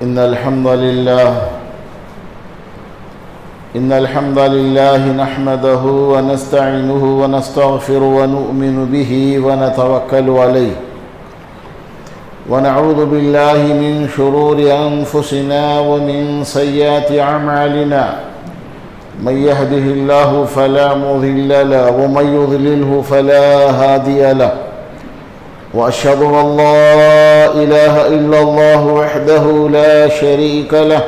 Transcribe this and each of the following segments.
إن الحمد لله نحمده ونستعينه ونستغفر ونؤمن به ونتوكل عليه ونعوذ بالله من شرور أنفسنا ومن سيئات أعمالنا من يهده الله فلا مضل له ومن يضلله فلا هادي له وأشهد أن لا إله إلا الله وحده لا شريك له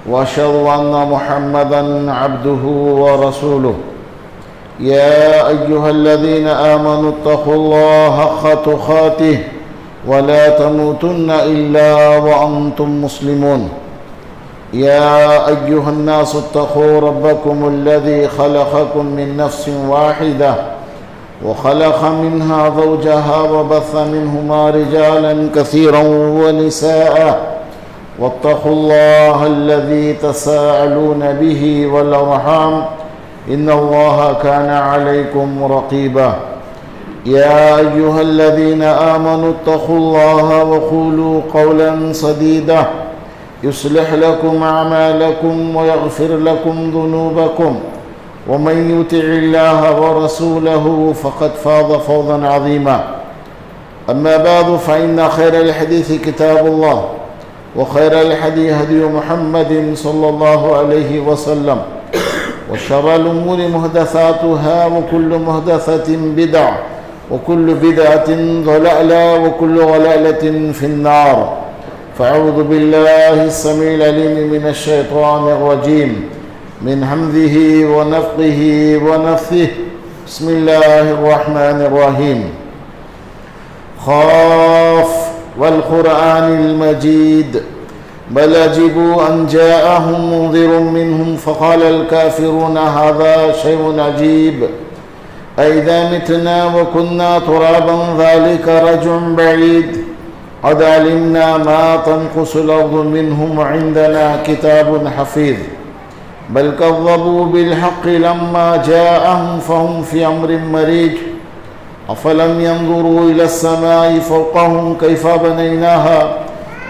وأشهد أن محمدًا عبده ورسوله يا أيها الذين آمنوا اتقوا الله حق تقاته ولا تموتن إلا وأنتم مسلمون يا أيها الناس اتقوا ربكم الذي خلقكم من نفس واحدة وخلق منها زوجها وبث منهما رجالا كثيرا ونساء واتقوا الله الذي تساءلون به والأرحام إن الله كان عليكم رقيبا يا أيها الذين آمنوا اتقوا الله وقولوا قولا سديدا يصلح لكم أعمالكم ويغفر لكم ذنوبكم ومن يطع الله ورسوله فقد فاز فوزا عظيما أما بعد فإن خير الحديث كتاب الله وخير الهدي هدي محمد صلى الله عليه وسلم وشر الأمور محدثاتها وكل محدثة بدعة وكل بدعة ضلالة وكل ضلالة في النار فأعوذ بالله السميع العليم من الشيطان الرجيم من همزه ونفخه ونفثه بسم الله الرحمن الرحيم خاف والقرآن المجيد بل عجبوا أن جاءهم منذر منهم فقال الكافرون هذا شيء عجيب أئذا متنا وكنا ترابا ذلك رجع بعيد قد علمنا ما تنقص الأرض منهم عندنا كتاب حفيظ بل كذبوا بالحق لما جاءهم فهم في أمر مريج أفلم ينظروا إلى السماء فوقهم كيف بنيناها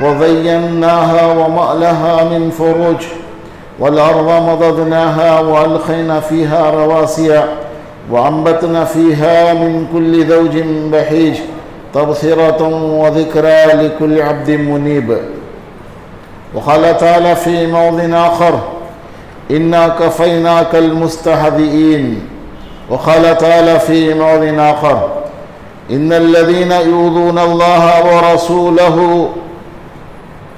وزيناها وما لها من فروج والأرض مددناها وألقينا فيها رواسي وأنبتنا فيها من كل زوج بهيج تبصرة وذكرى لكل عبد منيب وقال تعالى في موضع آخر إنا كفيناك المستهزئين وقال تعالى في موضع آخر إن الذين يؤذون الله ورسوله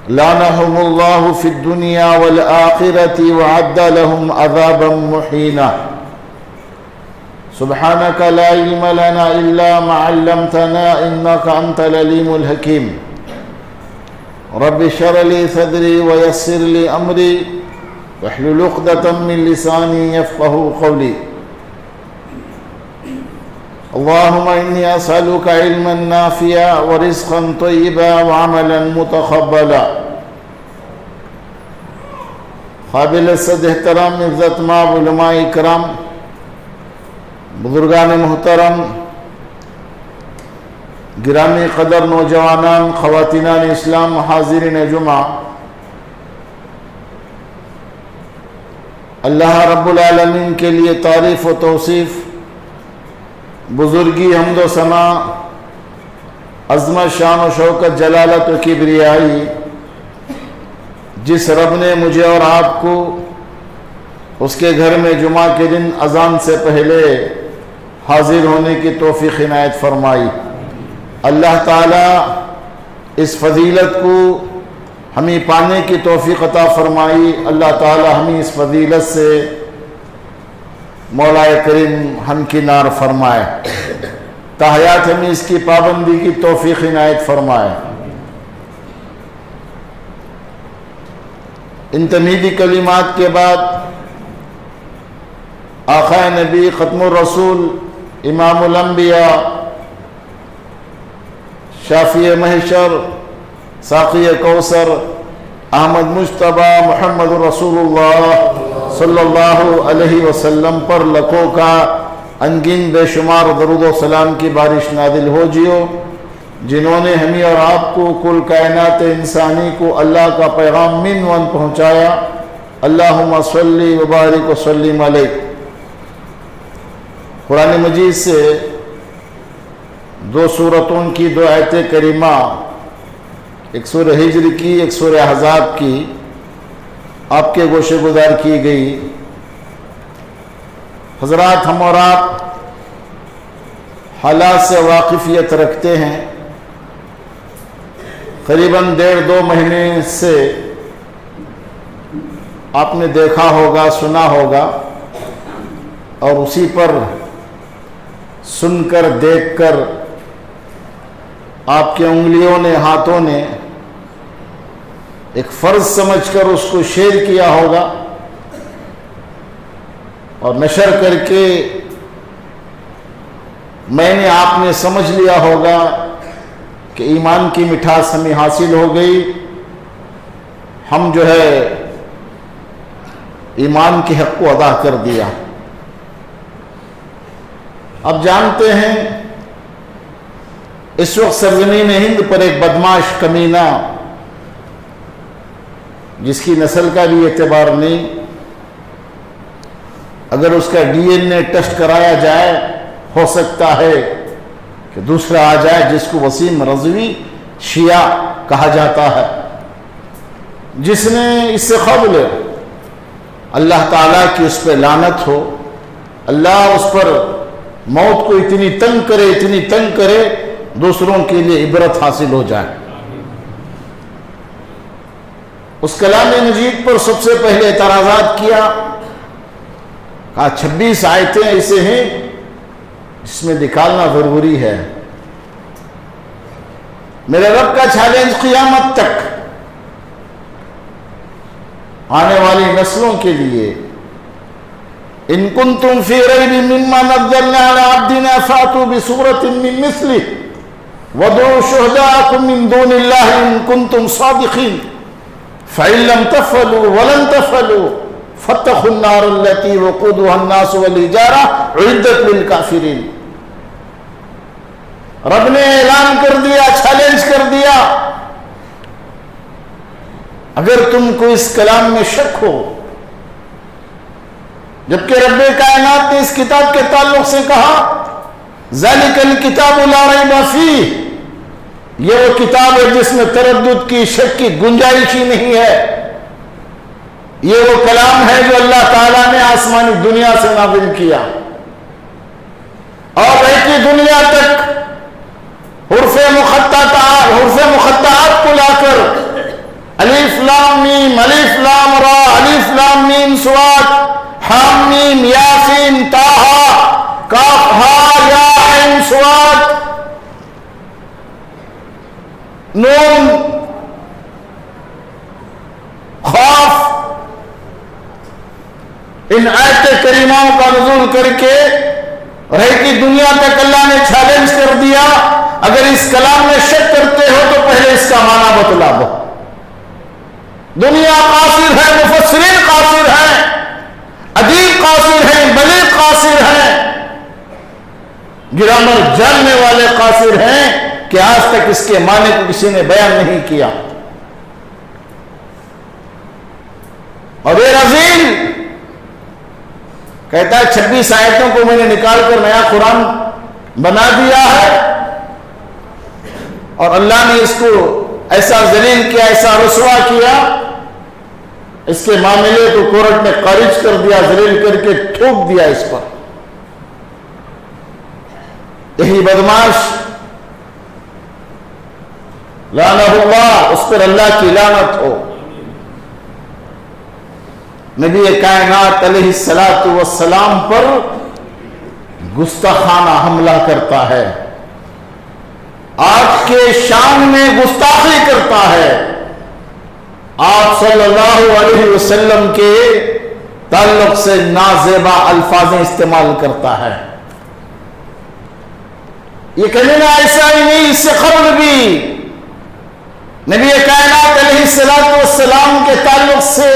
لعنهم الله في الدنيا والآخرة وأعد لهم عذابا مهينا سبحانك لا علم لنا إلا ما علمتنا إنك أنت العليم الحكيم رب اشرح لي صدري ويسر لي أمري واحلل عقدة من لساني يفقهوا قولي اللهم إني أسألك علما نافعا ورزقا طيبا وعملا متقبلا قابل صد احترام عزت مآب علماء اکرام بزرگان محترم گرامی قدر نوجوانان خواتینان اسلام حاضرین جمعہ اللہ رب العالمین کے لیے تعریف و توصیف بزرگی حمد و ثنا عظمت شان و شوکت جلالت و کبریائی جس رب نے مجھے اور آپ کو اس کے گھر میں جمعہ کے دن اذان سے پہلے حاضر ہونے کی توفیق عنایت فرمائی اللہ تعالیٰ اس فضیلت کو ہمیں پانے کی توفیق عطا فرمائی اللہ تعالیٰ ہمیں اس فضیلت سے مولا کریم ہم کنار فرمائے تحیات ہمیں اس کی پابندی کی توفیق عنایت فرمائے ان تمہیدی کلمات کے بعد آقا نبی ختم الرسول امام الانبیاء شافی محشر ساقی کوثر احمد مجتبی محمد رسول اللہ صلی اللہ علیہ وسلم پر لکھوں کا انگن بے شمار درود و سلام کی بارش نازل ہو جیو جنہوں نے ہمیں اور آپ کو کل کائنات انسانی کو اللہ کا پیغام من ون پہنچایا. اللہم صلی وبارک وسلم علیہ. قرآن مجید سے 2 سورتوں کی 2 آیتیں کریمہ، ایک سورہ ہجر کی، ایک سورہ احزاب کی آپ کے گوشے گزار کی گئی. حضرات، ہم اور آپ حالات سے واقفیت رکھتے ہیں. قریباً 1.5-2 مہینے سے آپ نے دیکھا ہوگا، سنا ہوگا، اور اسی پر سن کر، دیکھ کر آپ کے انگلیوں نے، ہاتھوں نے ایک فرض سمجھ کر اس کو شیئر کیا ہوگا اور نشر کر کے میں نے، آپ نے سمجھ لیا ہوگا کہ ایمان کی مٹھاس ہمیں حاصل ہو گئی. ہم جو ہے ایمان کے حق کو ادا کر دیا. اب جانتے ہیں اس وقت سرزمین ہند پر ایک بدماش کمینہ، جس کی نسل کا بھی اعتبار نہیں، اگر اس کا DNA ٹیسٹ کرایا جائے ہو سکتا ہے کہ دوسرا آ جائے، جس کو وسیم رضوی شیعہ کہا جاتا ہے، جس نے اس سے قبل اللہ تعالیٰ کی اس پہ لعنت ہو، اللہ اس پر موت کو اتنی تنگ کرے، اتنی تنگ کرے، دوسروں کے لیے عبرت حاصل ہو جائے. اس کلام مجید پر سب سے پہلے اعتراضات کیا. کہا 26 آیتیں ایسے ہیں جس میں نکالنا ضروری ہے. میرے رب کا چیلنج قیامت تک آنے والی نسلوں کے لیے، ان کنتم فی ریب مما نزلنا علی عبدنا فاتوا بسورۃ من مثلہ وادعوا شہداءکم من دون اللہ ان کنتم صادقین فإن لم تفعلوا ولن تفعلوا فاتقوا النار التي وقودها الناس والحجارة أعدت للكافرین. رب نے اعلان کر دیا، چیلنج کر دیا، اگر تم کو اس کلام میں شک ہو، جبکہ رب کائنات نے اس کتاب کے تعلق سے کہا ذالک الکتاب لا ریب فیہ، یہ وہ کتاب ہے جس میں تردد کی، شک کی گنجائش ہی نہیں ہے. یہ وہ کلام ہے جو اللہ تعالیٰ نے آسمانی دنیا سے نازل کیا اور رہتی دنیا تک حروف مقطعات کو لا کر الف لام میم، الف لام را، الف لام میم صاد، حام میم یاسین طٰہٰ، کاف ہا یا عین صاد، نون خاف، ان آیت کریموں کا نزول کر کے رہتی دنیا تک اللہ نے چیلنج کر دیا، اگر اس کلام میں شک کرتے ہو تو پہلے اس کا معنی بتلا دو. دنیا قاصر ہے، مفسرین قاصر ہیں، ادیب قاصر ہیں، بلیغ قاصر ہیں، گرامر جاننے والے قاصر ہیں کہ آج تک اس کے معنی کو کسی نے بیان نہیں کیا. اور یہ رزیل کہتا ہے 26 آیتوں کو میں نے نکال کر نیا قرآن بنا دیا ہے، اور اللہ نے اس کو ایسا ذلیل کیا، ایسا رسوا کیا، اس کے معاملے کو کورٹ نے خارج کر دیا، ذلیل کر کے تھوک دیا اس پر. یہی بدماش لعنہ اللہ، اس پر اللہ کی لعنت ہو، نبی کائنات علیہ السلام پر گستاخانہ حملہ کرتا ہے، آپ کے شان میں گستاخی کرتا ہے، آپ صلی اللہ علیہ وسلم کے تعلق سے نازیبا الفاظ استعمال کرتا ہے. یہ کہنا ایسا ہی نہیں، اس سے قبل بھی نبی کائنات علیہ السلام کے تعلق سے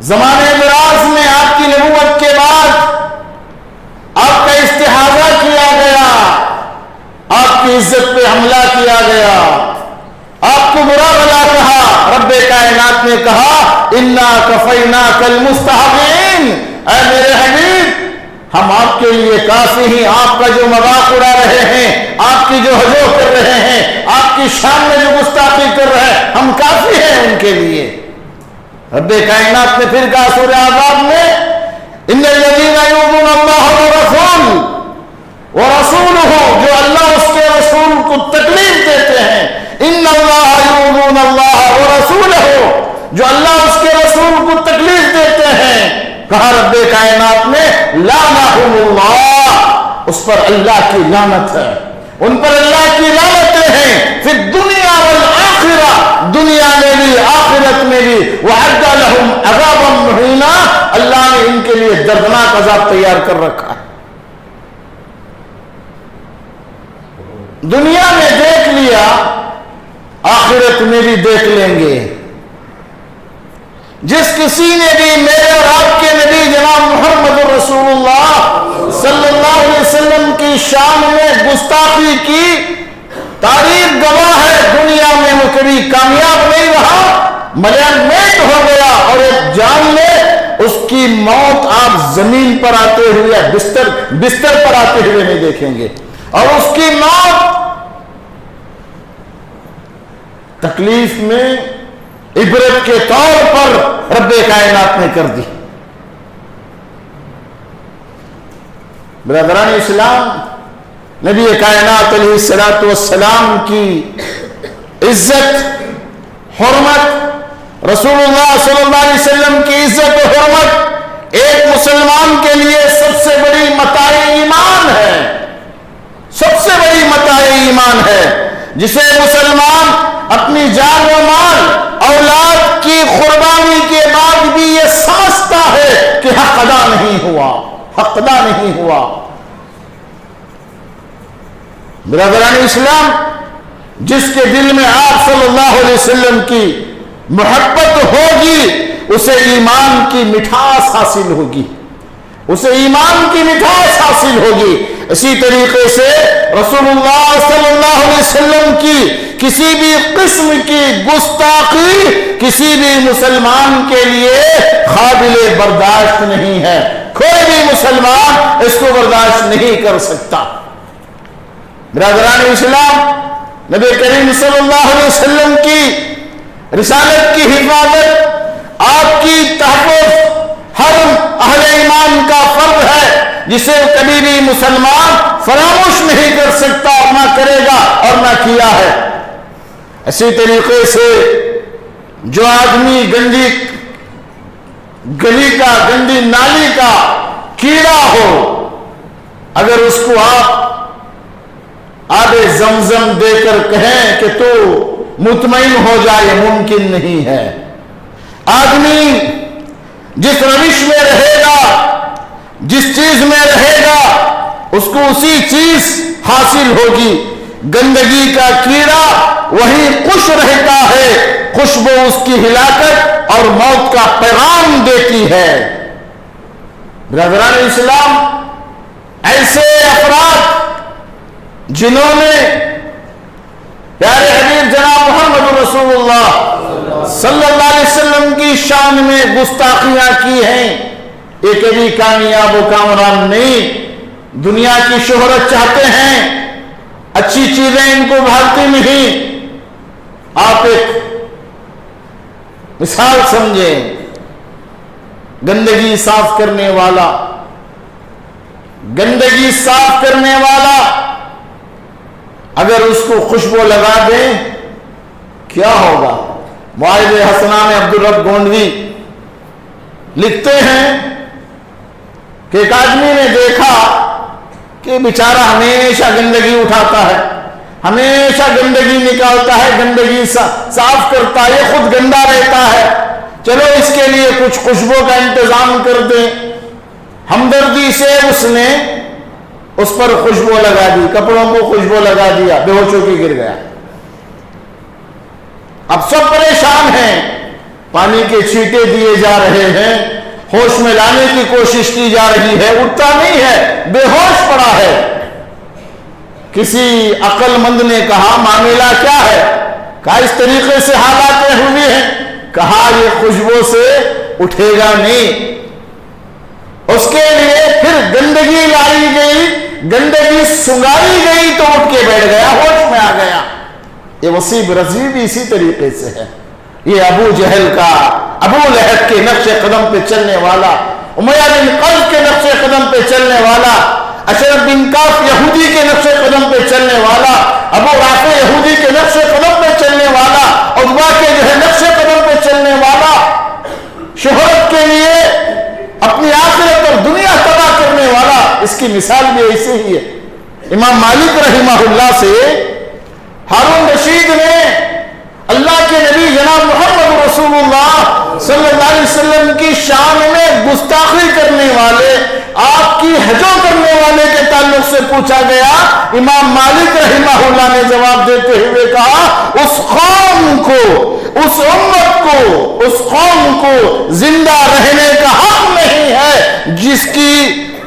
زمانے دراز میں آپ کی نبوت کے بعد آپ کا استحاضہ کیا گیا، آپ کی کیا گیا، آپ کو برا بلا کہا، رب کائنات نے کہا انا کفیناک المستہزئین، اے میرے حبیب ہم آپ کے لیے کافی ہیں، آپ کا جو مذاق اڑا رہے ہیں، آپ کی جو ہجو کر رہے ہیں، آپ کی شان میں جو گستاخی کر رہے ہیں، ہم کافی ہیں ان کے لیے۔ رب کائنات نے پھر کہا سورہ احزاب میں ان الذین یؤذون اللہ ورسولہ، جو اللہ اس کے رسول کو تکلیف دیتے ہیں، ان اللہ یؤذون اللہ ورسولہ، جو اللہ اس کے رسول کو تکلیف دیتے ہیں، کہا رب کائنات نے لعنہم اللہ، اس پر اللہ کی لعنت ہے، ان پر اللہ کی لعنتیں ہیں، فی الدنیا والآخرہ، دنیا میں بھی آخرت میں بھی، وعد لہم عذابا مہینا، اللہ نے ان کے لیے دردناک عذاب تیار کر رکھا ہے۔ دنیا میں دیکھ لیا، آخرت میں بھی دیکھ لیں گے۔ جس کسی نے بھی میرے اور آپ کے نبی جناب محمد رسول اللہ صلی اللہ علیہ وسلم کی شان میں گستاخی کی، تاریخ گواہ ہے، دنیا میں وہ کبھی کامیاب نہیں رہا، ملیامیٹ ہو گیا، اور ایک جان لے اس کی موت آپ زمین پر آتے ہوئے، بستر پر آتے ہوئے نہیں دیکھیں گے، اور اس کی موت تکلیف میں عبرت کے طور پر رب کائنات نے کر دی۔ برادران اسلام، نبی کائنات علیہ السلام کی عزت، حرمت، رسول اللہ صلی اللہ علیہ وسلم کی عزت و حرمت ایک مسلمان کے لیے سب سے بڑی متاع ایمان ہے، سب سے بڑی متاع ایمان ہے، جسے مسلمان اپنی جان و مال، اولاد کی قربانی کے بعد بھی یہ سمجھتا ہے کہ حق ادا نہیں ہوا، حق ادا نہیں ہوا۔ برادران اسلام، جس کے دل میں آپ صلی اللہ علیہ وسلم کی محبت ہوگی، اسے ایمان کی مٹھاس حاصل ہوگی، اسے ایمان کی مٹھاس حاصل ہوگی۔ اسی طریقے سے رسول اللہ صلی اللہ علیہ وسلم کی کسی بھی قسم کی گستاخی کسی بھی مسلمان کے لیے قابل برداشت نہیں ہے، کوئی بھی مسلمان اس کو برداشت نہیں کر سکتا۔ برادران اسلام، نبی کریم صلی اللہ علیہ وسلم کی رسالت کی حفاظت، آپ کی تحفظ ہر اہل ایمان کا فرض ہے، جسے کبھی بھی مسلمان فراموش نہیں کر سکتا، اور نہ کرے گا اور نہ کیا ہے۔ اسی طریقے سے جو آدمی گندی گلی کا، گندی نالی کا کیڑا ہو، اگر اس کو آپ آب زمزم دے کر کہیں کہ تو مطمئن ہو جائے، ممکن نہیں ہے۔ آدمی جس روش میں رہے گا، جس چیز میں رہے گا، اس کو اسی چیز حاصل ہوگی۔ گندگی کا کیڑا وہی خوش رہتا ہے، خوشبو اس کی ہلاکت اور موت کا پیغام دیتی ہے۔ برادران اسلام، ایسے افراد جنہوں نے پیارے حبیب جناب محمد رسول اللہ صلی اللہ علیہ وسلم کی شان میں گستاخیاں کی ہیں، یہ کبھی کامیاب و کامران نہیں، دنیا کی شہرت چاہتے ہیں، اچھی چیزیں ان کو بھالتی نہیں۔ آپ ایک مثال سمجھیں، گندگی صاف کرنے والا، گندگی صاف کرنے والا اگر اس کو خوشبو لگا دیں کیا ہوگا؟ واحد حسنہ میں عبدالرب گونڈوی لکھتے ہیں کہ ایک آدمی نے دیکھا کہ بیچارہ ہمیشہ گندگی اٹھاتا ہے، ہمیشہ گندگی نکالتا ہے، گندگی صاف کرتا ہے، یہ خود گندا رہتا ہے، چلو اس کے لیے کچھ خوشبو کا انتظام کر دیں۔ ہمدردی سے اس نے اس پر خوشبو لگا دی، کپڑوں کو خوشبو لگا دیا، بے ہوش ہو کے گر گیا۔ اب سب پریشان ہیں، پانی کے چھینٹے دیے جا رہے ہیں، ہوش میں لانے کی کوشش کی جا رہی ہے، اٹھتا نہیں ہے، بے ہوش پڑا ہے۔ کسی عقل مند نے کہا معاملہ کیا ہے؟ کہا اس طریقے سے حالات ہوئے ہیں. کہا یہ خوشبو سے اٹھے گا نہیں. اس کے لیے پھر گندگی لائی گئی, گندگی سنگائی گئی تو اٹھ کے بیٹھ گیا, ہوش میں آ گیا. یہ وسیع رضوی بھی اسی طریقے سے ہے. یہ ابو جہل کا, ابو لہب کے نقش قدم پہ چلنے والا, امیہ بن خلف کے نقش قدم پہ چلنے والا, اشرف بن کعب یہودی کے نقش قدم پہ چلنے والا, ابو رافع یہودی کے نقش قدم پہ چلنے والا, عتبہ کے جو ہے نقش قدم پہ چلنے والا, شہرت کے لیے اپنی آخرت اور دنیا تباہ کرنے والا. اس کی مثال بھی ایسے ہی ہے. امام مالک رحمہ اللہ سے ہارون رشید نے اللہ کے نبی جناب محمد رسول اللہ صلی اللہ علیہ وسلم کی شان میں گستاخی کرنے والے, آپ کی ہجو کرنے والے کے تعلق سے پوچھا گیا. امام مالک رحمہ اللہ نے جواب دیتے ہوئے کہا اس قوم کو, اس امت کو, اس قوم کو زندہ رہنے کا حق نہیں ہے جس کی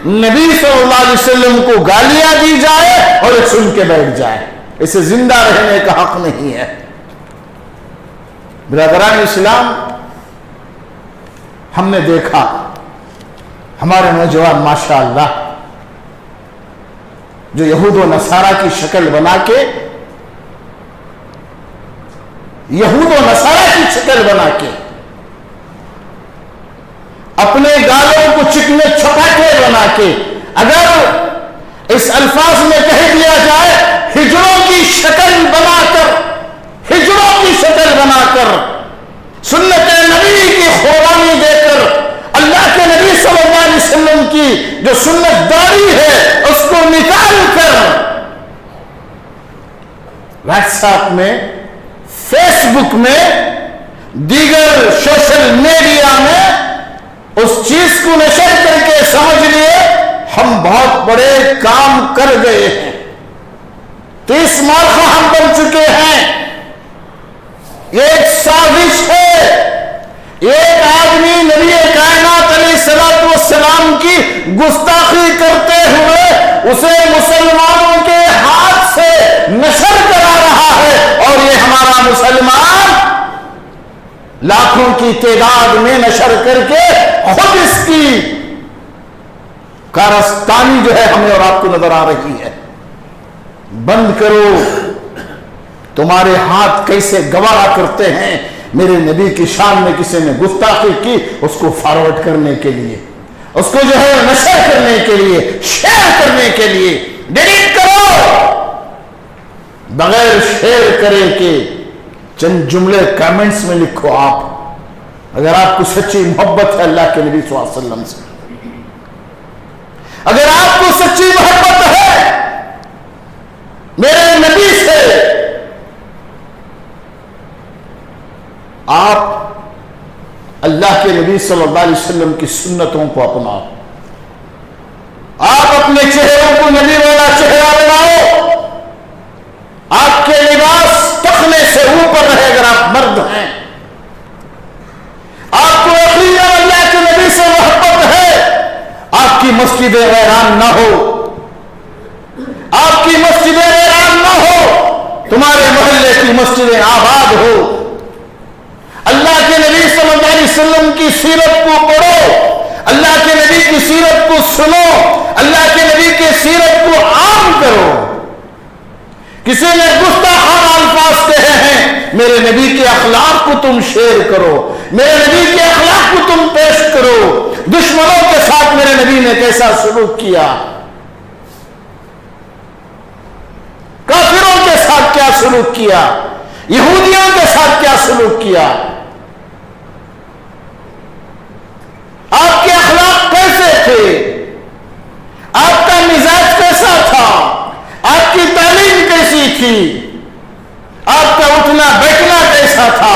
نبی صلی اللہ علیہ وسلم کو گالیاں دی جائے اور سن کے بیٹھ جائے. اسے زندہ رہنے کا حق نہیں ہے. برادران اسلام, ہم نے دیکھا ہمارے نوجوان ماشاءاللہ جو یہود و نصارہ کی شکل بنا کے, یہود و نصارہ کی شکل بنا کے اپنے گالوں کو چکنے چھپاٹے بنا کے, اگر اس الفاظ میں کہہ دیا جائے ہجروں کی شکل بنا کر, ہجروں کی شکل بنا کر, سنت نبی کی قربانی دے کر, اللہ کے نبی صلی اللہ علیہ وسلم کی جو سنت داری ہے اس کو نکال کر واٹس ایپ میں, فیس بک میں, دیگر سوشل میڈیا میں اس چیز کو نشر کر کے سمجھ لیے ہم بہت بڑے کام کر گئے ہیں. 30 مارکہ ہم بن چکے ہیں. ایک سازش ہے, ایک آدمی نبی کائنات علیہ الصلوۃ والسلام کی گستاخی کرتے ہوئے اسے مسلمانوں کے ہاتھ سے نشر کرا رہا ہے, اور یہ ہمارا مسلمان لاکھوں کی تعداد میں نشر کر کے خود اس کی کارستانی جو ہے ہمیں اور آپ کو نظر آ رہی ہے. بند کرو, تمہارے ہاتھ کیسے گوارا کرتے ہیں میرے نبی کی شان میں کسی نے گستاخی کی اس کو فارورڈ کرنے کے لیے, اس کو جو ہے نشر کرنے کے لیے, شیئر کرنے کے لیے. ڈیلیٹ کرو, بغیر شیئر کرے کہ چند جملے کامنٹس میں لکھو. آپ اگر آپ کو سچی محبت ہے اللہ کے نبی صلی اللہ علیہ وسلم سے, اگر آپ کو سچی محبت ہے میرے نبی سے, آپ اللہ کے نبی صلی اللہ علیہ وسلم کی سنتوں کو اپناؤ. آپ اپنے چہروں کو نبی والا چہرہ بناؤ. آپ کے لباس ٹخنے سے اوپر رہے اگر آپ مرد ہیں. آپ کو یقیناً اللہ کے نبی سے محبت ہے. آپ کی مسجدیں ویران نہ ہو, آپ کی مسجدیں ویران نہ ہو, تمہارے محلے کی مسجدیں آباد ہو. اللہ کے نبی صلی اللہ علیہ وسلم کی سیرت کو پڑھو, اللہ کے نبی کی سیرت کو سنو, اللہ کے نبی کی سیرت کو عام کرو. کسی نے گستاخانہ الفاظ کہے ہیں, میرے نبی کے اخلاق کو تم شیئر کرو, میرے نبی کے اخلاق کو تم پیش کرو. دشمنوں کے ساتھ میرے نبی نے کیسا سلوک کیا, کافروں کے ساتھ کیا سلوک کیا, یہودیوں کے ساتھ کیا سلوک کیا. آپ کے اخلاق کیسے تھے, آپ کا مزاج کیسا تھا, آپ کی تعلیم کیسی تھی, آپ کا اٹھنا بیٹھنا کیسا تھا,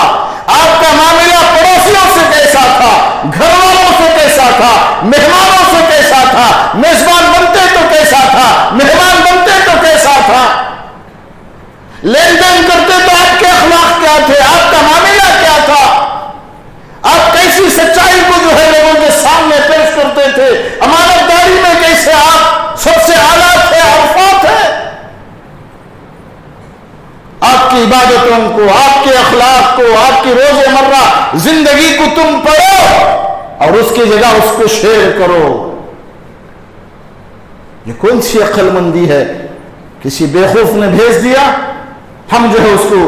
آپ کا معاملہ پڑوسیوں سے کیسا تھا, گھر والوں سے کیسا تھا, مہمانوں سے کیسا تھا, میزبان بنتے تو کیسا تھا, مہمان بنتے تو کیسا تھا, لین دین کرتے تو آپ کے اخلاق کیا تھے, آپ کا معاملہ کیا تھا, آپ کیسی سچائی کو جو ہے لوگوں کے سامنے پیش کرتے تھے, امانت داری میں کیسے آپ سب سے اعلیٰ تھے, عرفات ہے. عبادتوں کو، آپ کے اخلاق کو، آپ کی روز مرہ زندگی کو تم پڑھو اور اس کی جگہ اس کو شیئر کرو۔ یہ کون سی عقل مندی ہے؟ کسی بیوقوف نے بھیج دیا، ہم جو ہے اس کو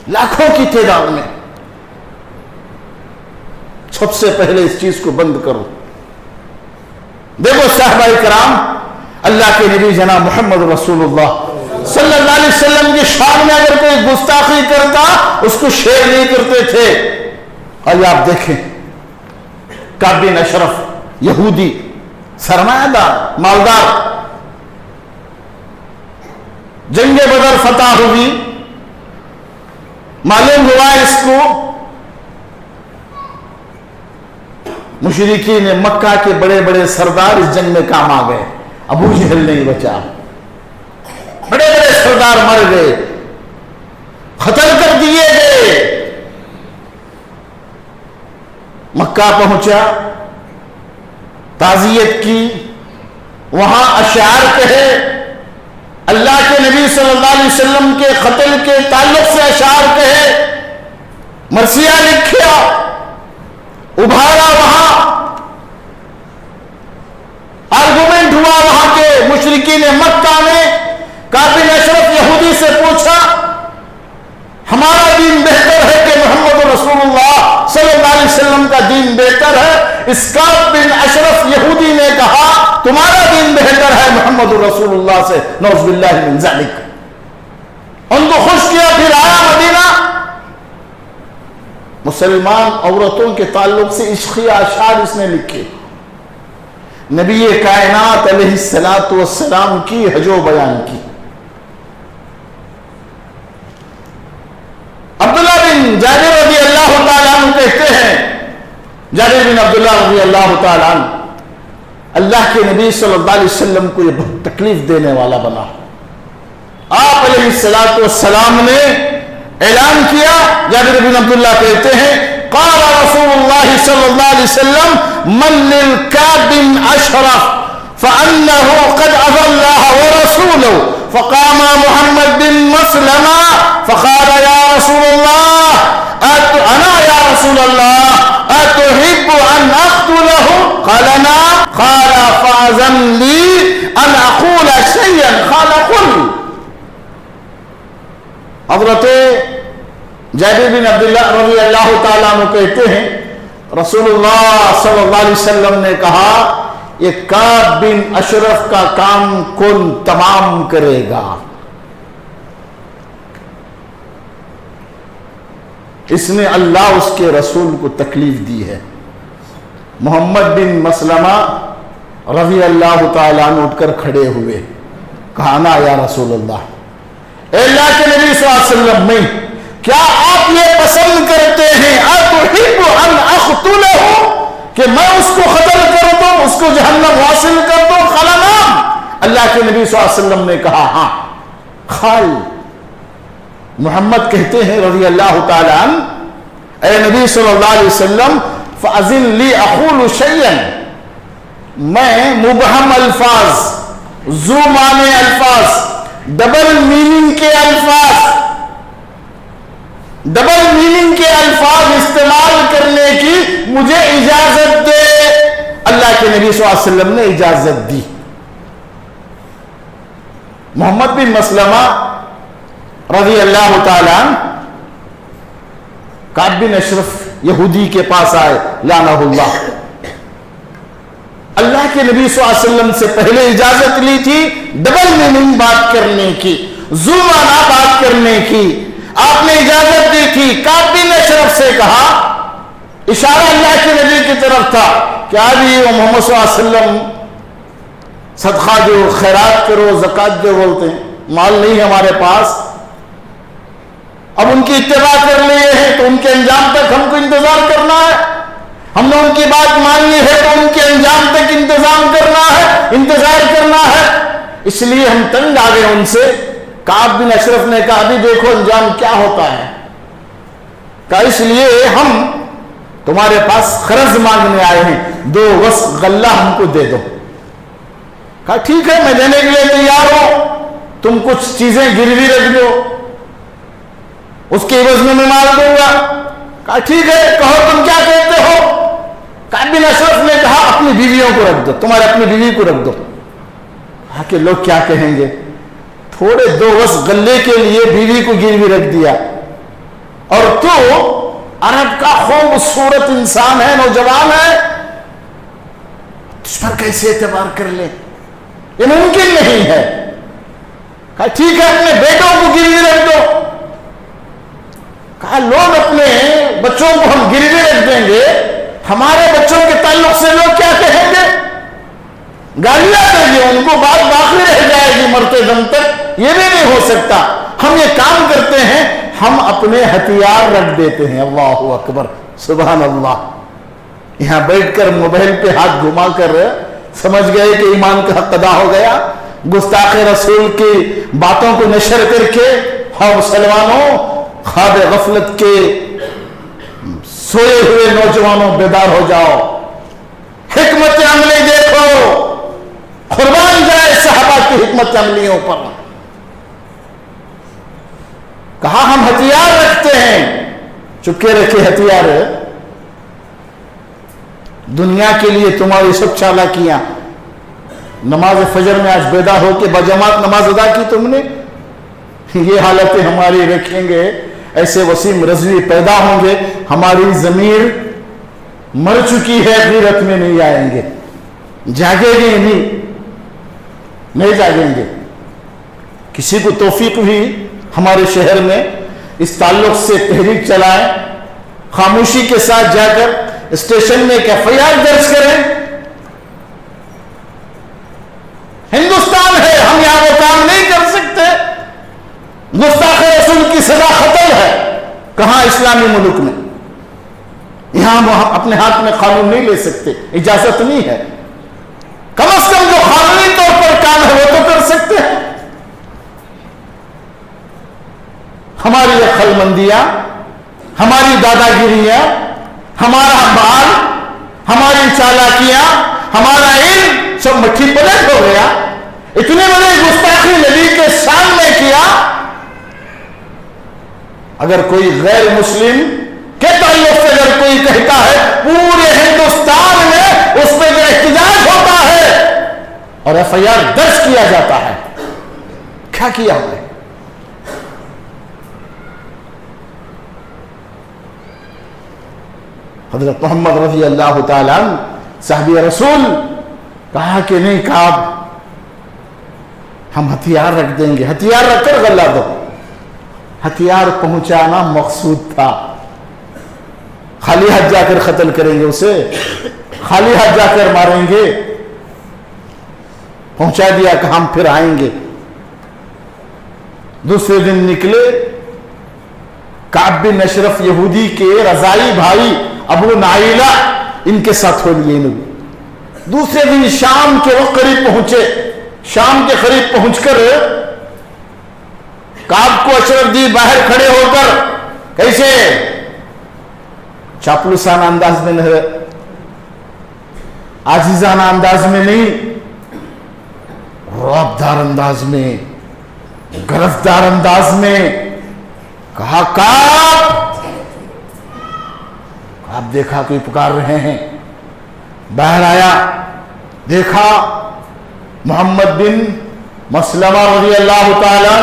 لاکھوں کی تعداد میں۔ سب سے پہلے اس چیز کو بند کرو۔ دیکھو صحابہ کرام، اللہ کے نبی جناب محمد رسول اللہ صلی اللہ علیہ وسلم کی شان میں اگر کوئی گستاخی کرتا اس کو شیئر نہیں کرتے تھے۔ اور آپ دیکھیں کعب بن اشرف یہودی، سرمایہ دار، مالدار، جنگ بدر فتح ہوئی، معلوم ہوا اس کو مشرکین مکہ کے بڑے بڑے سردار اس جنگ میں کام آ گئے، ابو جہل نہیں بچا، بڑے بڑے سردار مر گئے، قتل کر دیے گئے۔ مکہ پہنچا، تعزیت کی، وہاں اشعار کہے، اللہ کے نبی صلی اللہ علیہ وسلم کے قتل کے تعلق سے اشعار کہے، مرثیہ لکھیا، ابھارا، وہاں آرگومنٹ ہوا وہاں کے مشرکین مکہ میں۔ کعب بن اشرف یہودی سے پوچھا، ہمارا دین بہتر ہے کہ محمد رسول اللہ صلی اللہ علیہ وسلم کا دین بہتر ہے؟ اس کعب بن اشرف یہودی نے کہا تمہارا دین بہتر ہے محمد رسول اللہ سے، نعوذ باللہ من ذالک۔ ان کو خوش کیا، پھر آیا مدینہ۔ مسلمان عورتوں کے تعلق سے عشقیہ اشعار اس نے لکھے، نبی کائنات علیہ السلام کی حجو بیان کی۔ عبداللہ بن جابر رضی اللہ تعالیٰ عنہ کہتے ہیں، جابر بن عبداللہ رضی اللہ تعالیٰ عنہ، اللہ کے نبی صلی اللہ علیہ وسلم کو یہ بہت تکلیف دینے والا بنا۔ آپ علیہ السلام نے اعلان کیا، جابر بن عبداللہ کہتے ہیں، قال رسول اللہ صلی اللہ علیہ وسلم من للكعب اشرف فانه قد اذى الله ورسوله، فقام محمد بن مسلمة فقال يا رسول الله انا يا رسول الله اتحب ان اقتله؟ قال نعم، قال فاذن لي ان اقول شيئا، قال قل۔ حضرت جابر بن عبداللہ رضی اللہ تعالیٰ عنہ کہتے ہیں، رسول اللہ صلی اللہ علیہ وسلم نے کہا یہ کعب بن اشرف کا کام کون تمام کرے گا؟ اس نے اللہ اس کے رسول کو تکلیف دی ہے۔ محمد بن مسلمہ رضی اللہ تعالیٰ عنہ اٹھ کر کھڑے ہوئے، کہا نا یا رسول اللہ، اے اللہ کے نبی صلی اللہ علیہ وسلم، میں کیا آپ یہ پسند کرتے ہیں اتحب ان اقتلہ، کہ میں اس کو قتل کر دوں، اس کو جہنم واصل کر دوں؟ قال نعم، اللہ کے نبی صلی اللہ علیہ وسلم نے کہا ہاں۔ قال، محمد کہتے ہیں رضی اللہ تعالی عنہ، اے نبی صلی اللہ علیہ وسلم فاذن لی اقول شیئا، میں مبہم الفاظ، ذو معنی الفاظ، ڈبل میننگ کے الفاظ، ڈبل میننگ کے الفاظ استعمال کرنے کی مجھے اجازت دے۔ اللہ کے نبی صلی اللہ علیہ وسلم نے اجازت دی۔ محمد بن مسلمہ رضی اللہ تعالیٰ عنہ کعب بن اشرف یہودی کے پاس آئے، لعنہ اللہ۔ اللہ کے نبی صلی اللہ علیہ وسلم سے پہلے اجازت لی تھی ڈبل میننگ بات کرنے کی، ذو معنی بات کرنے کی، آپ نے اجازت دی تھی۔ کعب بن اشرف سے کہا، اشارہ اللہ کے نبی کی طرف تھا کہ ابھی وہ محمد صلی اللہ علیہ وسلم صدقہ جو، خیرات کرو، زکوٰۃ جو بولتے ہیں، مال نہیں ہے ہمارے پاس، اب ان کی اتباع کر لیے ہیں تو ان کے انجام تک ہم کو انتظار کرنا ہے، ہم نے ان کی بات ماننی ہے تو ان کے انجام تک انتظار کرنا ہے، اس لیے ہم تنگ آ گئے ان سے۔ کعب بن اشرف نے کہا ابھی دیکھو انجام کیا ہوتا ہے، کہا اس لیے ہم تمہارے پاس قرض مانگنے آئے ہیں، 2 وسق غلہ ہم کو دے دو۔ کہا ٹھیک ہے میں دینے کے لیے تیار ہوں، تم کچھ چیزیں گروی رکھ دو۔ اس کے عوض میں مال دوں گا. کہا ٹھیک ہے, کہو تم کیا کہتے ہو. کعب بن اشرف نے کہا اپنی بیویوں کو رکھ دو, تمہارے اپنی بیوی کو رکھ دو. کہا کہ لوگ کیا کہیں گے. تھوڑے 2 غص غلے کے لیے بیوی کو گروی رکھ دیا, اور تو عرب کا خوبصورت انسان ہے, نوجوان ہے, تجھ پر کیسے اعتبار کر لے, یہ ممکن نہیں ہے. کہا ٹھیک ہے اپنے بیٹوں کو گروی رکھ دو. کہا لوگ اپنے بچوں کو ہم گروی رکھ دیں گے, ہمارے بچوں کے تعلق سے لوگ کیا کہیں گے, گالیاں دیں گے ان کو, بات باقی رہ جائے گی مرتے دم تک. یہ بھی نہیں ہو سکتا. ہم یہ کام کرتے ہیں, ہم اپنے ہتھیار رکھ دیتے ہیں. اللہ اکبر, سبحان اللہ. یہاں بیٹھ کر موبائل پہ ہاتھ گھما کر سمجھ گئے کہ ایمان کا حق ادا ہو گیا. گستاخ رسول کی باتوں کو نشر کر کے ہاں مسلمانوں, خواب غفلت کے سوئے ہوئے نوجوانوں بیدار ہو جاؤ, حکمت عملی دیکھو. قربان جائے صحابہ کی حکمت عملیوں پر. کہا ہم ہتھیار رکھتے ہیں. چپکے رکھے ہتھیار دنیا کے لیے تمہاری سب چالاکیاں. نماز فجر میں آج بیدار ہو کے بجماعت نماز ادا کی تم نے, یہ حالتیں ہماری رکھیں گے, ایسے وسیم رضوی پیدا ہوں گے, ہماری ضمیر مر چکی ہے, غیرت میں نہیں آئیں گے, جاگیں گے نہیں جاگیں گے. کسی کو توفیق ہوئی ہمارے شہر میں اس تعلق سے تحریک چلائیں, خاموشی کے ساتھ جا کر اسٹیشن میں ایک FIR درج کریں. ہندوستان ہے, ہم یہاں وہ کام نہیں کر سکتے. گستاخ رسول کی سزا قتل ہے. کہاں اسلامی ملک میں, یہاں ہم اپنے ہاتھ میں قانون نہیں لے سکتے, اجازت نہیں ہے. کم از کم جو قانونی طور پر کام ہے وہ تو کر سکتے ہیں. ہماری عقل مندیاں, ہماری دادا گیریاں, ہمارا مال, ہماری چالاکیاں, ہمارا علم سب مٹھی پلٹ ہو گیا. اتنے بڑے گستاخی نبی کے سامنے کیا. اگر کوئی غیر مسلم کے تعلق سے اگر کوئی کہتا ہے, پورے ہندوستان میں اس پہ جو احتجاج ہوتا ہے اور FIR درج کیا جاتا ہے. کیا کیا ہم نے؟ حضرت محمد رضی اللہ تعالیٰ صحابی رسول کہا کہ نہیں کعب, ہم ہتھیار رکھ دیں گے. ہتھیار رکھ کر غلہ دو. ہتھیار پہنچانا مقصود تھا. خالی ہاتھ جا کر قتل کریں گے اسے, خالی ہاتھ جا کر ماریں گے. پہنچا دیا کہ ہم پھر آئیں گے. دوسرے دن نکلے. کعب بن اشرف یہودی کے رضائی بھائی ابو نائلہ ان کے ساتھ ہو لیے نبی. دوسرے دن شام کے وقت قریب پہنچے. شام کے قریب پہنچ کر کعب کو اشرف دی باہر کھڑے ہو کر کیسے چاپلوسانہ انداز میں نہیں, عاجزانہ انداز میں نہیں, رعبدار انداز میں, گرفتار انداز میں کہا کعب. کعب دیکھا کوئی پکار رہے ہیں, باہر آیا, دیکھا محمد بن مسلمہ رضی اللہ تعالیٰ,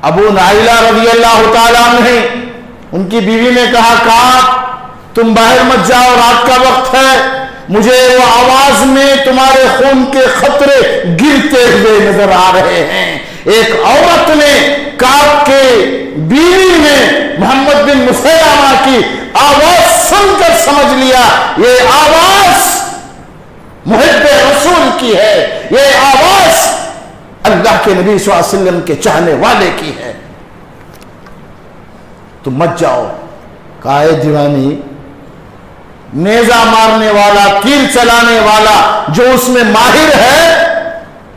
ابو نائلہ رضی اللہ تعالیٰ عنہ. ان کی بیوی نے کہا کعب تم باہر مت جاؤ, رات کا وقت ہے, مجھے وہ آواز میں تمہارے خون کے خطرے گرتے ہوئے نظر آ رہے ہیں. ایک عورت نے کعب کے بیوی نے محمد بن مسلمہ کی آواز سن کر سمجھ لیا یہ آواز محب رسول کی ہے, یہ آواز اللہ کے نبی صلی اللہ علیہ وسلم کے چاہنے والے کی ہے. تم مت جاؤ. کائے دیوانی, نیزہ مارنے والا, تیر چلانے والا جو اس میں ماہر ہے,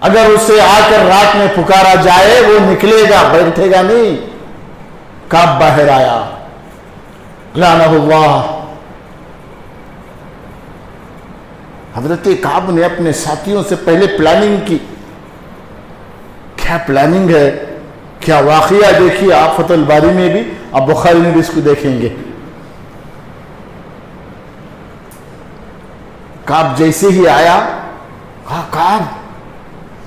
اگر اسے آ کر رات میں پکارا جائے وہ نکلے گا, بیٹھے گا نہیں. کعب باہر آیا, لعنہ اللہ. حضرت کعب نے اپنے ساتھیوں سے پہلے پلاننگ کی. کیا پلاننگ ہے, کیا واقعہ دیکھیے آپ فتح الباری میں بھی آپ بخاری میں بھی اس کو دیکھیں گے. کعب جیسے ہی آیا کہا کعب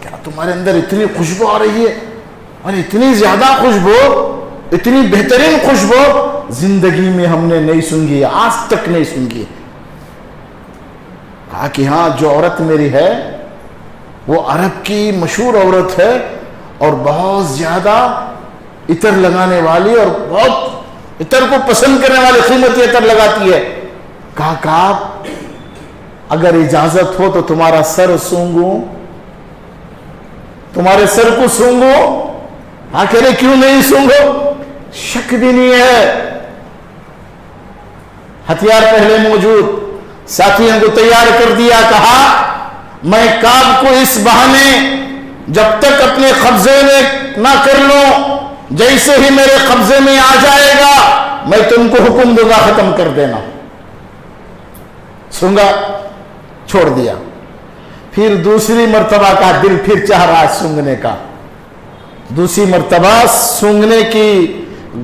کیا تمہارے اندر اتنی خوشبو آ رہی ہے, اور اتنی زیادہ خوشبو, اتنی بہترین خوشبو زندگی میں ہم نے نہیں سنگی, آج تک نہیں سنگی. کہا کہ ہاں جو عورت میری ہے وہ عرب کی مشہور عورت ہے اور بہت زیادہ عطر لگانے والی اور بہت عطر کو پسند کرنے والی قیمتی عطر لگاتی ہے. کہا کعب اگر اجازت ہو تو تمہارا سر سونگوں, تمہارے سر کو سونگو. ہاں کہہ رہے کیوں نہیں سونگو؟ شک بھی نہیں ہے, ہتھیار پہلے موجود, ساتھیوں کو تیار کر دیا. کہا میں کعب کو اس بہانے جب تک اپنے قبضے میں نہ کر لوں, جیسے ہی میرے قبضے میں آ جائے گا میں تم کو حکم دوں گا ختم کر دینا. سونگا, چھوڑ دیا. پھر دوسری مرتبہ کا دل پھر چاہ رہا سونگنے کا, دوسری مرتبہ سونگنے کی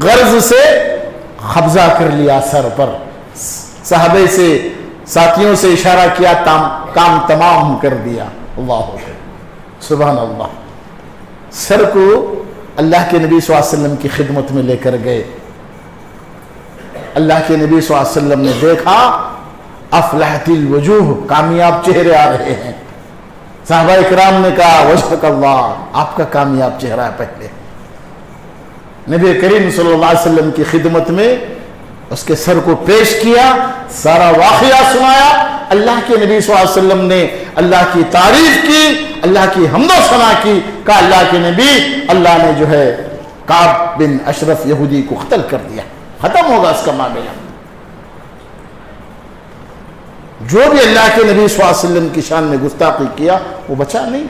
غرض سے قبضہ کر لیا سر پر. صحابہ سے ساتھیوں سے اشارہ کیا, کام تمام کر دیا. اللہ سبحان اللہ. سر کو اللہ کے نبی صلی اللہ علیہ وسلم کی خدمت میں لے کر گئے. اللہ کے نبی صلی اللہ علیہ وسلم نے دیکھا افلحت الوجوہ, کامیاب چہرے آ رہے ہیں. صحابہ اکرام نے کہا وجہک اللہ, آپ کا کامیاب چہرہ ہے. پہلے نبی کریم صلی اللہ علیہ وسلم کی خدمت میں اس کے سر کو پیش کیا, سارا واقعہ سنایا. اللہ کے نبی صلی اللہ علیہ وسلم نے اللہ کی تعریف کی, اللہ کی حمد و ثنا کی. کہا اللہ کے نبی, اللہ نے جو ہے کعب بن اشرف یہودی کو قتل کر دیا, ختم ہوگا اس کا معاملہ. جو بھی اللہ کے نبی صلی اللہ علیہ وسلم کی شان میں گستاخی کیا وہ بچا نہیں.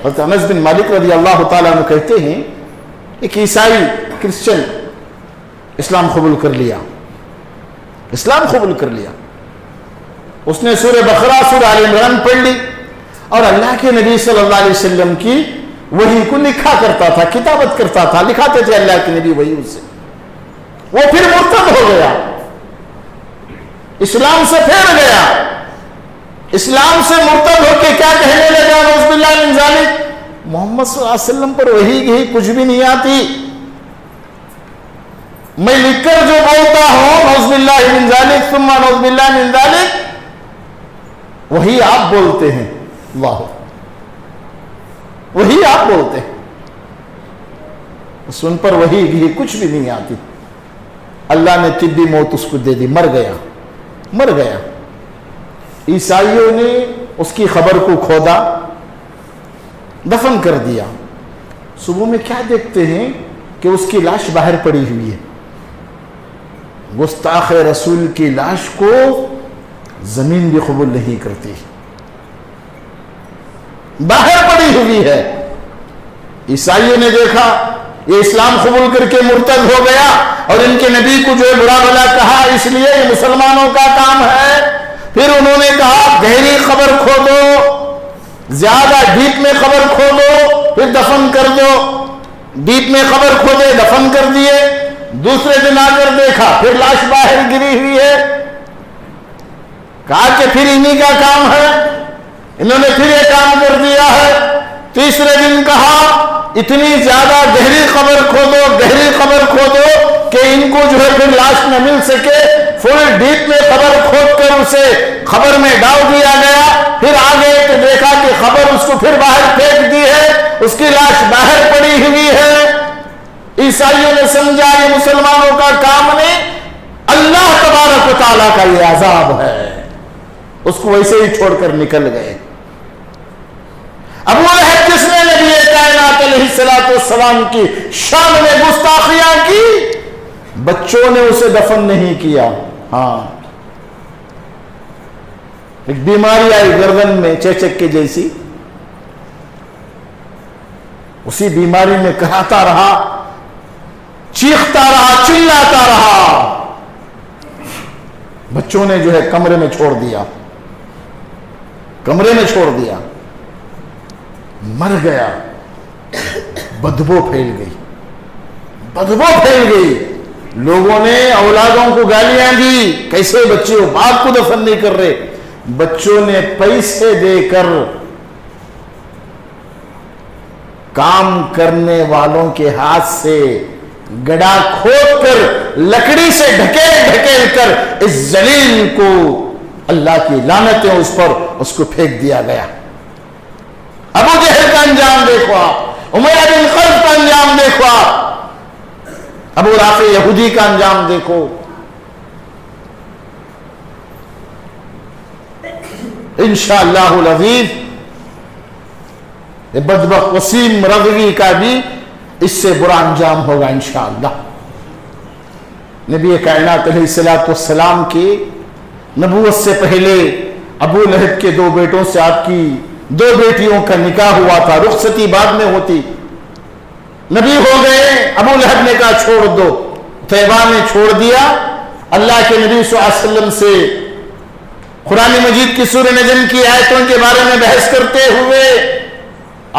حضرت انس بن مالک رضی اللہ تعالیٰ عنہ کہتے ہیں ایک عیسائی کرسچن اسلام قبول کر لیا, اسلام قبول کر لیا. اس نے سورہ بقرہ, سورہ آل عمران پڑھ لی اور اللہ کے نبی صلی اللہ علیہ وسلم کی وحی کو لکھا کرتا تھا, کتابت کرتا تھا, لکھاتے تھے اللہ کے نبی وحی سے. وہ پھر مرتد ہو گیا, اسلام سے پھیر گیا. اسلام سے مرتد ہو کے کیا کہنے لگا, نعوذ باللہ من ذالک, محمد صلی اللہ علیہ وسلم پر وحی کی کچھ بھی نہیں آتی, میں لکھ کر جو بولتا ہوں نعوذ باللہ من ذالک ثم نعوذ باللہ من ذالک, وہی آپ بولتے ہیں. اللہ, وہی آپ بولتے ہیں. سن پر وہی کی کچھ بھی نہیں آتی. اللہ نے طبی موت اس کو دے دی, مر گیا, مر گیا. عیسائیوں نے اس کی خبر کو کھودا, دفن کر دیا. صبح میں کیا دیکھتے ہیں کہ اس کی لاش باہر پڑی ہوئی ہے. گستاخ رسول کی لاش کو زمین بھی قبول نہیں کرتی, باہر پڑی ہوئی ہے. عیسائیوں نے دیکھا یہ اسلام قبول کر کے مرتد ہو گیا اور ان کے نبی کو جو ہے برا بھلا کہا, اس لیے یہ مسلمانوں کا کام ہے. پھر انہوں نے کہا گہری قبر کھودو, زیادہ ڈیپ میں قبر کھودو, پھر دفن کر دو. ڈیپ میں قبر کھودے, دفن کر دیے. دوسرے دن آ کر دیکھا پھر لاش باہر گری ہوئی ہے. کہا کہ پھر انہی کا کام ہے, انہوں نے پھر یہ کام کر دیا ہے. تیسرے دن کہا اتنی زیادہ گہری قبر کھودو, گہری قبر کھودو کہ ان کو جو ہے پھر لاش نہ مل سکے. فل ڈیپ میں قبر کھود کر اسے قبر میں ڈال دیا گیا. پھر آگے تو دیکھا کہ قبر اس کو پھر باہر پھینک دی ہے, اس کی لاش باہر پڑی ہوئی ہے. عیسائیوں نے سمجھا یہ مسلمانوں کا کام نہیں, اللہ تبارک و تعالیٰ کا یہ عذاب ہے. اس کو ویسے ہی چھوڑ کر نکل گئے. ابو لہب جس نے نبی کائنات علیہ الصلوۃ والسلام کی شان میں گستاخیاں کی, بچوں نے اسے دفن نہیں کیا. ہاں, ایک بیماری آئی گردن میں چیچک کے جیسی, اسی بیماری میں کہاتا رہا, چیختا رہا, چلاتا رہا. بچوں نے جو ہے کمرے میں چھوڑ دیا, کمرے میں چھوڑ دیا. مر گیا. بدبو پھیل گئی, بدبو پھیل گئی. لوگوں نے اولادوں کو گالیاں دی، کیسے بچے ہو، باپ کو دفن نہیں کر رہے. بچوں نے پیسے دے کر کام کرنے والوں کے ہاتھ سے گڑھا کھود کر لکڑی سے ڈھکیل کر اس ذلیل کو، اللہ کی لعنتیں اس پر، اس کو پھینک دیا گیا. ابو جہل کا انجام دیکھو آپ، امیہ بن خلف کا انجام دیکھو آپ، ابو رافع یہودی کا انجام دیکھو. انشاءاللہ العزیز بدبخت وسیم رضوی کا بھی اس سے برا انجام ہوگا انشاءاللہ. نبی کائنات علیہ السلام کی نبوت سے پہلے ابو لہب کے 2 بیٹوں سے آپ کی 2 بیٹیوں کا نکاح ہوا تھا، رخصتی بعد میں ہوتی. نبی ہو گئے، ابو لہب نے کہا چھوڑ دو، طیبہ نے چھوڑ دیا. اللہ کے نبی صلی اللہ علیہ وسلم سے قرآن مجید کی سورہ نجم کی آیتوں کے بارے میں بحث کرتے ہوئے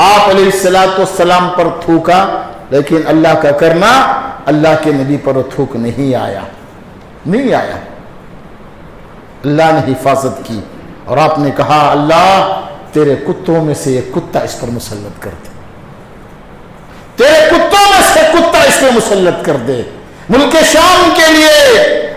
آپ علیہ السلام پر تھوکا، لیکن اللہ کا کرنا، اللہ کے نبی پر تھوک نہیں آیا. اللہ نے حفاظت کی اور آپ نے کہا اللہ تیرے کتوں میں سے ایک کتا اس پر مسلط کر دے، تیرے کتوں میں سے کتا اس پر مسلط کر دے. ملک شام کے لیے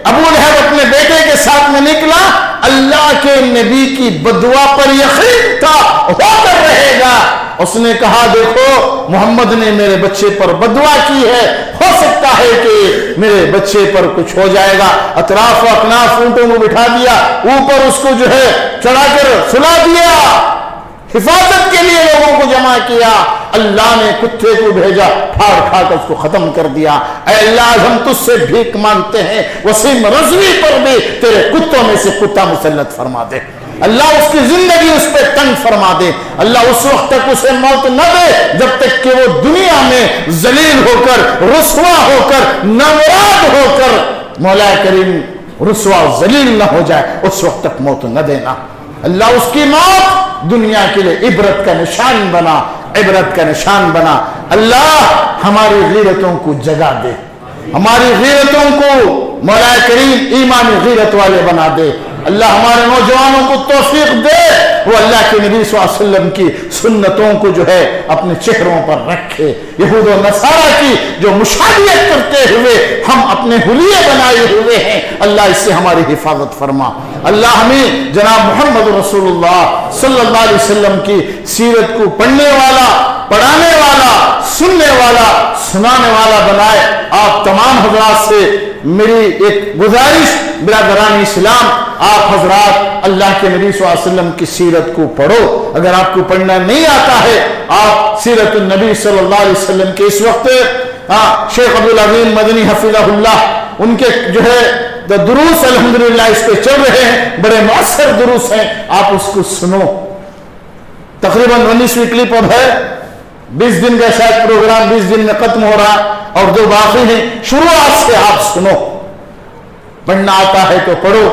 ابو لہب اپنے بیٹے کے ساتھ میں نکلا، اللہ کے نبی کی بدعا پر یقین تھا ہو کر رہے گا. اس نے کہا دیکھو محمد نے میرے بچے پر بدعا کی ہے، ہو سکتا ہے کہ میرے بچے پر کچھ ہو جائے گا. اطراف و اکناف اونٹوں کو بٹھا دیا، اوپر اس کو جو ہے چڑھا کر سلا دیا، حفاظت کے لیے لوگوں کو جمع کیا. اللہ نے کتے کو بھیجا، پھاڑ کھا کر اس کو ختم کر دیا. اے اللہ ہم تجھ سے بھیک مانگتے ہیں وسیم رضوی پر بھی تیرے کتوں میں سے کتا مسلط فرما دے. اللہ اس کی زندگی اس پہ تنگ فرما دے. اللہ اس وقت تک اسے موت نہ دے جب تک کہ وہ دنیا میں ذلیل ہو کر، رسوا ہو کر، نامراد ہو کر مولا کریم رسوا و ذلیل نہ ہو جائے، اس وقت تک موت نہ دینا. اللہ اس کی موت دنیا کے لیے عبرت کا نشان بنا، عبرت کا نشان بنا. اللہ ہماری غیرتوں کو جگا دے، ہماری غیرتوں کو مولا کریم ایمانی غیرت والے بنا دے. اللہ ہمارے نوجوانوں کو توفیق دے وہ اللہ کے نبی صلی اللہ علیہ وسلم کی سنتوں کو جو ہے اپنے چہروں پر رکھے. یہود و نصارہ کی جو مشابہت کرتے ہوئے ہم اپنے حلیے بنائے ہوئے ہیں، اللہ اس سے ہماری حفاظت فرما. اللہ ہمیں جناب محمد رسول اللہ صلی اللہ علیہ وسلم کی سیرت کو پڑھنے والا، پڑھانے والا، سننے والا، سنانے والا بنائے. آپ تمام حضرات سے میری ایک گزارش، برادران اسلام، آپ حضرات اللہ کے نبی صلی اللہ علیہ وسلم کی سیرت کو پڑھو. اگر آپ کو پڑھنا نہیں آتا ہے، آپ سیرت النبی صلی اللہ علیہ وسلم کے اس وقت شیخ عبدالعظیم مدنی حفظہ اللہ ان کے جو ہے دروس الحمدللہ اس پہ چل رہے ہیں، بڑے مؤثر دروس ہیں، آپ اس کو سنو. تقریباً 19ویں کلپ اب ہے، 20 دن کا شاید پروگرام 20 دن میں ختم ہو رہا اور 2 باقی ہیں. شروعات سے آپ سنو، پڑھنا آتا ہے تو پڑھو،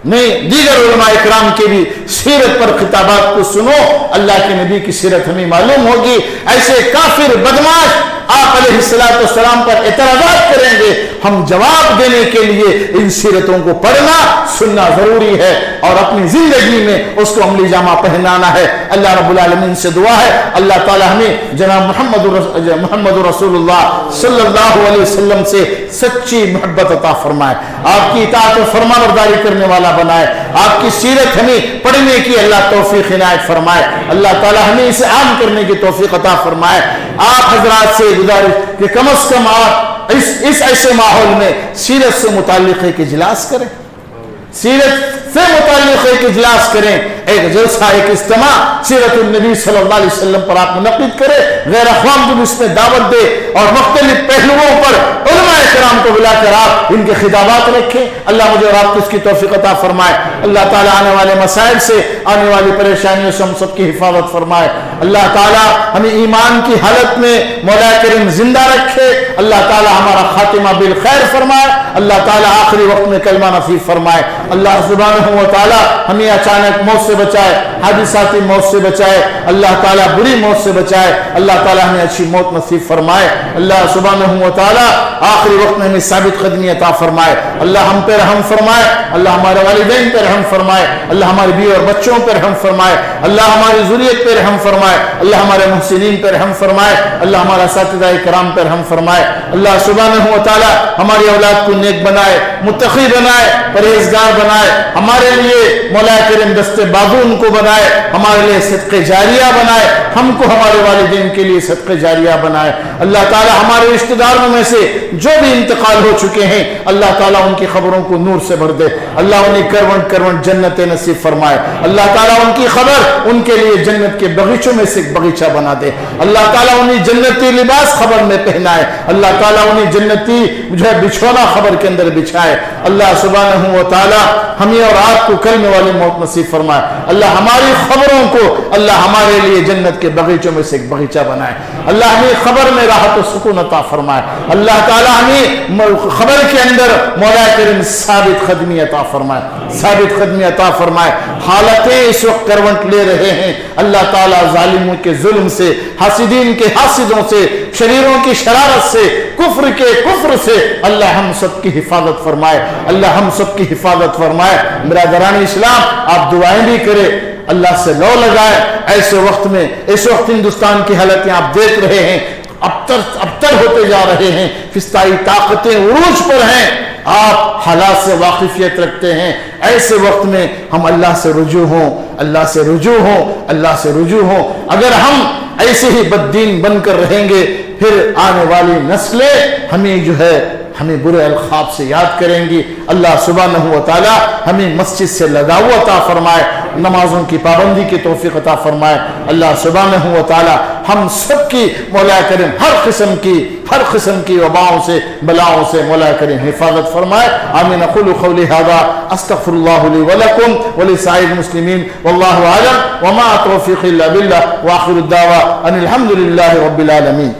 نہیں دیگر علماء اکرام کے بھی سیرت پر خطابات کو سنو. اللہ کے نبی کی سیرت ہمیں معلوم ہوگی. ایسے کافر بدماش آپ علیہ السلام پر اعتراضات کریں گے، ہم جواب دینے کے لیے ان سیرتوں کو پڑھنا سننا ضروری ہے اور اپنی زندگی میں اس کو عملی جامہ پہنانا ہے. اللہ رب العالمین سے دعا ہے اللہ تعالی ہمیں جناب محمد رسول اللہ صلی اللہ علیہ وسلم سے سچی محبت عطا فرمائے، آپ کی اطاعت و فرمان برداری کرنے والا بنائے، آپ کی سیرت ہمیں پڑھنے کی اللہ توفیق عنایت فرمائے. اللہ تعالی ہمیں اسے عام کرنے کی توفیق عطا فرمائے. آپ حضرات سے گزارش کہ کم از کم آپ اس ایسے ماحول میں سیرت سے متعلق ایک اجلاس کریں، سیرت سے متعلق ایک اجلاس کریں، ایک جلسہ، ایک اجتماع سیرت النبی صلی اللہ علیہ وسلم پر آپ منعقد کریں، غیر اخوان کو بھی اس میں دعوت دے اور مختلف پہلوؤں پر علماء کرام کو بلا کر آپ ان کے خطابات رکھیں. اللہ مجھے اور آپ کو اس کی توفیق عطا فرمائے. اللہ تعالیٰ آنے والے مسائل سے، آنے والی پریشانیوں سے ہم سب کی حفاظت فرمائے۔ اللہ تعالیٰ ہمیں ایمان کی حالت میں مولا کریم زندہ رکھے، اللہ تعالیٰ ہمارا خاتمہ بالخیر فرمائے، اللہ تعالیٰ آخری وقت میں کلمہ نصیب فرمائے۔ اللہ سبحانہ و تعالیٰ ہمیں اچانک موت سے بچائے، حادثاتی موت سے بچائے، اللہ تعالیٰ بری موت سے بچائے، اللہ تعالیٰ ہمیں اچھی موت نصیب فرمائے۔ اللہ سبحانہ و تعالیٰ آخری وقت میں ہمیں ثابت قدمی عطا فرمائے۔ اللہ ہم پہ رحم فرمائے، اللہ ہمارے والدین پہ رحم فرمائے، اللہ ہماری بیوی اور بچوں پہ رحم فرمائے، اللہ ہماری ذریت پہ رحم فرمائے، اللہ ہمارے محسنین پہ رحم فرمائے، اللہ ہمارا اساتذہ کرام پہ رحم فرمائے۔ اللہ سبحانہ و تعالیٰ ہماری اولاد کو نیک بنائے، متقی بنائے، پرہیزگار بنائے، ہمارے لیے مولا کریم دستے بازو ان کو بنائے، ہمارے لیے صدقہ جاریہ بنائے، ہم کو ہمارے والدین کے لیے صدقہ جاریہ بنائے۔ اللہ تعالیٰ ہمارے رشتہ داروں میں سے جو بھی انتقال ہو چکے ہیں، اللہ تعالیٰ ان کی خبروں کو نور سے بھر دے، اللہ انہیں کروٹ کروٹ جنت نصیب فرمائے، اللہ تعالیٰ ان کی خبر ان کے لیے جنت کے باغیچوں میں سے ایک باغیچہ بنا دے، اللہ تعالیٰ انہیں جنتی لباس خبر میں پہنائے، اللہ تعالیٰ انہیں جنتی بچھونا خبر کے اندر بچھائے۔ اللہ سبحانہ و تعالیٰ ہمیں اور آپ کو کلمے والی موت نصیب فرمائے، اللہ ہماری خبروں کو اللہ ہمارے لیے جنت کے باغیچوں میں سے ایک باغیچہ بنائے، اللہ ہمیں خبر میں راحت و سکون عطا فرمائے، اللہ تعالیٰ ہمیں خبر کے اندر مولا کریم ثابت قدمی عطا فرمائے، ثابت قدمی عطا فرمائے۔ حالتیں اس وقت کروٹ لے رہے ہیں، اللہ تعالیٰ ظالموں کے ظلم سے، حاسدین کے حاسدوں سے، شریروں کی شرارت سے، کفر کے کفر سے اللہ ہم سب کی حفاظت فرمائے، اللہ ہم سب کی حفاظت فرمائے۔ برادران اسلام، آپ دعائیں بھی کریں، اللہ سے لو لگائے ایسے وقت میں، اس وقت ہندوستان کی حالتیں آپ دیکھ رہے ہیں، ابتر ہوتے جا رہے ہیں، فسطائی طاقتیں عروج پر ہیں، آپ حالات سے واقفیت رکھتے ہیں، ایسے وقت میں ہم اللہ سے رجوع ہوں، اللہ سے رجوع ہوں، اللہ سے رجوع ہوں۔ اگر ہم ایسے ہی بددین بن کر رہیں گے، پھر آنے والی نسلیں ہمیں برے الخاب سے یاد کریں گی۔ اللہ سبحانہ و تعالی ہمیں مسجد سے لگاؤ عطا فرمائے، نمازوں کی پابندی کی توفیق عطا فرمائے۔ اللہ سبحانہ و تعالی ہم سب کی مولا کریم ہر قسم کی وباؤں سے، بلاؤں سے مولا کریم حفاظت فرمائے۔ آمین۔ اقول قولی ھذا استغفر اللہ لی ولکم ولسائر المسلمین واللہ اعلم وما توفیقی الا باللہ، وآخر الدعوى ان الحمد للہ رب العالمین۔